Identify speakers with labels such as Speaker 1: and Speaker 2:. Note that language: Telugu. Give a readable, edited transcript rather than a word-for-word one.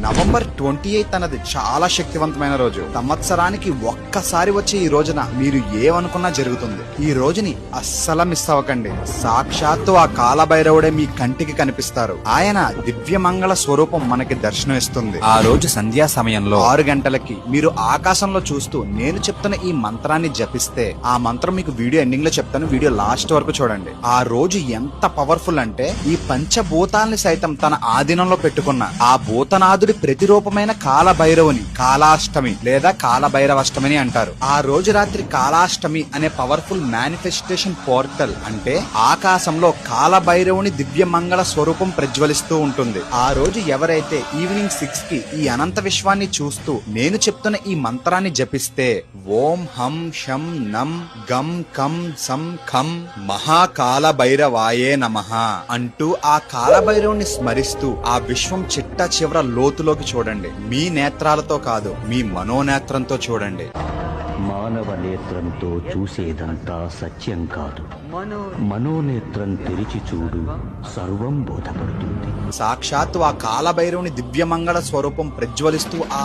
Speaker 1: నవంబర్ 28 అన్నది చాలా శక్తివంతమైన రోజు. సంవత్సరానికి ఒక్కసారి వచ్చే ఈ రోజున మీరు ఏమనుకున్నా జరుగుతుంది. ఈ రోజుని అస్సలు మిస్ అవ్వకండి. సాక్షాత్తు ఆ కాలభైరవుడే మీ కంటికి కనిపిస్తారు. ఆయన దివ్యమంగళ స్వరూపం మనకి దర్శనం ఇస్తుంది. ఆ రోజు సంధ్యా సమయంలో 6 గంటలకి మీరు ఆకాశంలో చూస్తూ నేను చెప్తున్న ఈ మంత్రాన్ని జపిస్తే, ఆ మంత్రం మీకు వీడియో ఎండింగ్ లో చెప్తాను, వీడియో లాస్ట్ వరకు చూడండి. ఆ రోజు ఎంత పవర్ఫుల్ అంటే ఈ పంచభూతాల్ని సైతం తన ఆధీనంలో పెట్టుకున్న ఆ భూతనాథుడి ప్రతిరూపమైన కాలభైరవుని కాలాష్టమి లేదా కాలభైరవాష్టమి అంటారు. ఆ రోజు రాత్రి కాలాష్టమి అనే పవర్ఫుల్ మేనిఫెస్టేషన్ పోర్టల్ అంటే ఆకాశంలో కాలభైరవుని దివ్య మంగళ స్వరూపం ప్రజ్వలిస్తూ ఉంటుంది. ఆ రోజు ఎవరైతే ఈవినింగ్ 6 కి ఈ అనంత విశ్వాన్ని చూస్తూ నేను చెప్తున్న ఈ మంత్రాన్ని జపిస్తే, ఓం హం షం నం గం కం సం ఖం మహాకాలభైరవాయే నమః అంటూ ఆ కాలభైరవుని స్మరిస్తూ ఆ విశ్వం చిట్ట చివర లోతులోకి చూడండి. మీ నేత్రాలతో కాదు, మీ మనోనేత్రంతో చూడండి.
Speaker 2: మానవ నేత్రంతో చూసేదంతా సత్యం కాదు, మనోనేత్రం తెరిచి చూడు, సర్వం బోధపడుతుంది.
Speaker 1: సాక్షాత్తు ఆ కాలభైరవుని దివ్యమంగళ స్వరూపం ప్రజ్వలిస్తూ ఆ